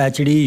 HD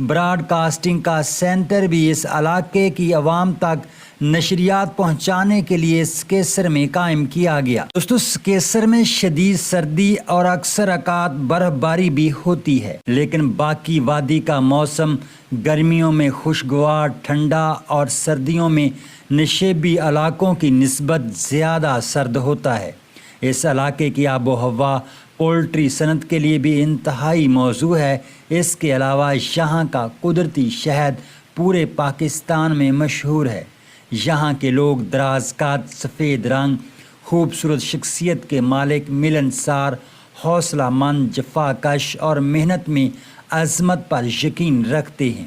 Broad casting کا centre بھی اس علاقے کی عوام تک نشریات پہنچانے کے لیے سکیسر میں قائم کیا گیا۔ دوستو سکیسر میں شدید سردی اور اکثر اوقات برف باری بھی ہوتی ہے، لیکن باقی وادی کا موسم گرمیوں میں خوشگوار ٹھنڈا اور سردیوں میں نشیبی علاقوں کی نسبت زیادہ سرد ہوتا ہے۔ اس علاقے کی آب و ہوا پولٹری صنعت کے لیے بھی انتہائی موزوں ہے۔ اس کے علاوہ یہاں کا قدرتی شہد پورے پاکستان میں مشہور ہے۔ یہاں کے لوگ دراز قد، سفید رنگ، خوبصورت شخصیت کے مالک، ملنسار، حوصلہ مند، جفا کش اور محنت میں عظمت پر یقین رکھتے ہیں۔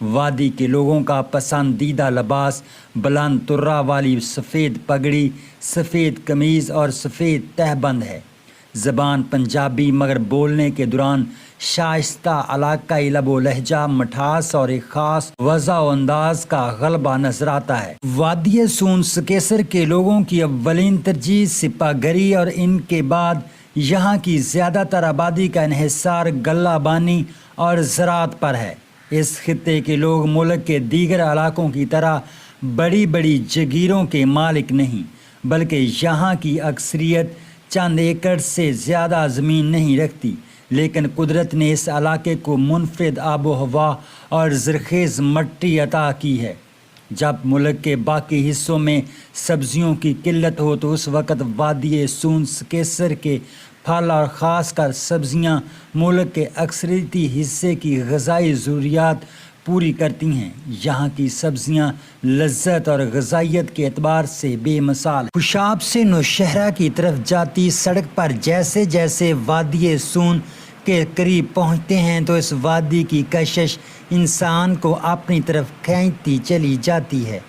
وادی کے لوگوں کا پسندیدہ لباس بلند ترا والی سفید پگڑی، سفید قمیض اور سفید تہبند ہے۔ زبان پنجابی مگر بولنے کے دوران شائستہ علاقائی لب و لہجہ، مٹھاس اور ایک خاص وضع و انداز کا غلبہ نظر آتا ہے۔ وادی سون سکیسر کے لوگوں کی اولین ترجیح سپہ گری اور ان کے بعد یہاں کی زیادہ تر آبادی کا انحصار غلہ بانی اور زراعت پر ہے۔ اس خطے کے لوگ ملک کے دیگر علاقوں کی طرح بڑی بڑی جگیروں کے مالک نہیں، بلکہ یہاں کی اکثریت چند ایکڑ سے زیادہ زمین نہیں رکھتی، لیکن قدرت نے اس علاقے کو منفرد آب و ہوا اور زرخیز مٹی عطا کی ہے۔ جب ملک کے باقی حصوں میں سبزیوں کی قلت ہو تو اس وقت وادی سون سکیسر کے پھل اور خاص کر سبزیاں ملک کے اکثریتی حصے کی غذائی ضروریات پوری کرتی ہیں۔ یہاں کی سبزیاں لذت اور غذائیت کے اعتبار سے بے مثال ہیں۔ خوشاب سے نوشہرہ کی طرف جاتی سڑک پر جیسے جیسے وادی سون کے قریب پہنچتے ہیں تو اس وادی کی کشش انسان کو اپنی طرف کھینچتی چلی جاتی ہے۔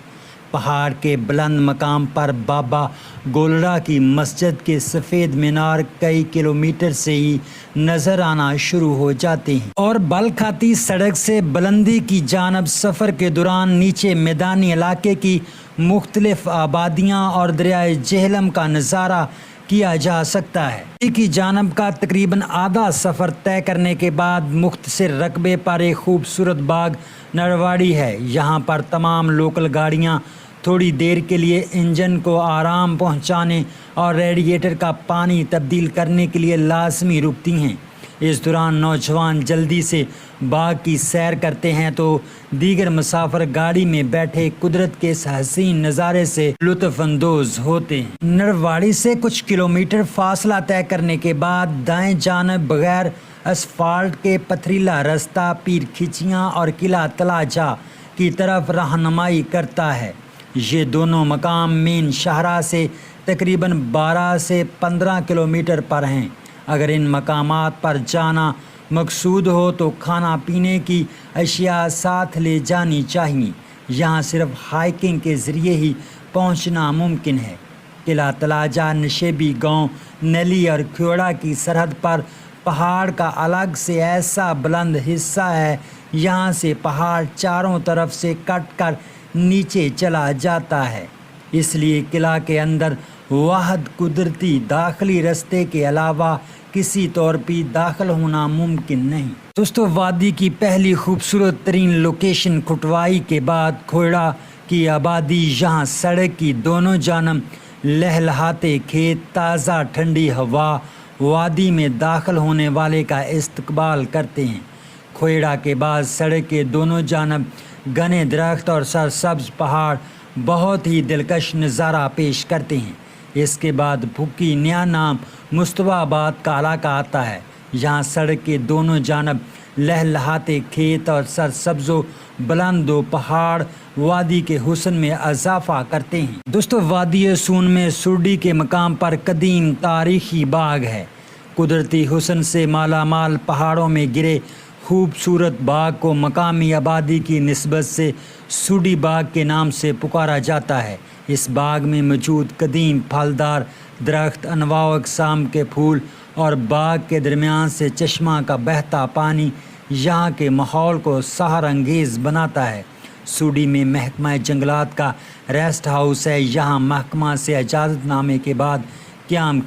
پہاڑ کے بلند مقام پر بابا گولڑا کی مسجد کے سفید مینار کئی کلومیٹر سے ہی نظر آنا شروع ہو جاتے ہیں، اور بل کھاتی سڑک سے بلندی کی جانب سفر کے دوران نیچے میدانی علاقے کی مختلف آبادیاں اور دریائے جہلم کا نظارہ کیا جا سکتا ہے۔ کی جانب کا تقریباً آدھا سفر طے کرنے کے بعد مختصر رقبے پر ایک خوبصورت باغ نرواڑی ہے۔ یہاں پر تمام لوکل گاڑیاں تھوڑی دیر کے لیے انجن کو آرام پہنچانے اور ریڈیٹر کا پانی تبدیل کرنے کے لیے لازمی رکتی ہیں۔ اس دوران نوجوان جلدی سے باغ کی سیر کرتے ہیں تو دیگر مسافر گاڑی میں بیٹھے قدرت کے اس حسین نظارے سے لطف اندوز ہوتے ہیں۔ نرواڑی سے کچھ کلومیٹر فاصلہ طے کرنے کے بعد دائیں جانب بغیر اسفالٹ کے پتھریلا رستہ پیر کھچیاں اور قلعہ تلاجہ کی طرف رہنمائی کرتا ہے۔ یہ دونوں مقام مین شاہراہ سے تقریباً 12 سے 15 کلومیٹر پر ہیں۔ اگر ان مقامات پر جانا مقصود ہو تو کھانا پینے کی اشیاء ساتھ لے جانی چاہیے۔ یہاں صرف ہائیکنگ کے ذریعے ہی پہنچنا ممکن ہے۔ قلعہ تلاجہ نشیبی گاؤں نلی اور کھیوڑا کی سرحد پر پہاڑ کا الگ سے ایسا بلند حصہ ہے، یہاں سے پہاڑ چاروں طرف سے کٹ کر نیچے چلا جاتا ہے، اس لیے قلعہ کے اندر واحد قدرتی داخلی رستے کے علاوہ کسی طور پہ داخل ہونا ممکن نہیں۔ دوستو وادی کی پہلی خوبصورت ترین لوکیشن کھٹوائی کے بعد کھوڑا کی آبادی یہاں سڑک کی دونوں جانب لہلہاتے کھیت، تازہ ٹھنڈی ہوا، وادی میں داخل ہونے والے کا استقبال کرتے ہیں۔ کھوڑا کے بعد سڑک کے دونوں جانب گھنے درخت اور سرسبز پہاڑ بہت ہی دلکش نظارہ پیش کرتے ہیں۔ اس کے بعد بھکی نیا نام مصطفیٰ آباد کا علاقہ آتا ہے۔ یہاں سڑک کے دونوں جانب لہلہاتے کھیت اور سرسبز و بلند و پہاڑ وادی کے حسن میں اضافہ کرتے ہیں۔ دوستو وادی سون میں سرڈی کے مقام پر قدیم تاریخی باغ ہے۔ قدرتی حسن سے مالا مال پہاڑوں میں گرے خوبصورت باغ کو مقامی آبادی کی نسبت سے سوڈی باغ کے نام سے پکارا جاتا ہے۔ اس باغ میں موجود قدیم پھلدار درخت، انواع و اقسام کے پھول اور باغ کے درمیان سے چشمہ کا بہتا پانی یہاں کے ماحول کو سحر انگیز بناتا ہے۔ سوڈی میں محکمہ جنگلات کا ریسٹ ہاؤس ہے۔ یہاں محکمہ سے اجازت نامے کے بعد قیام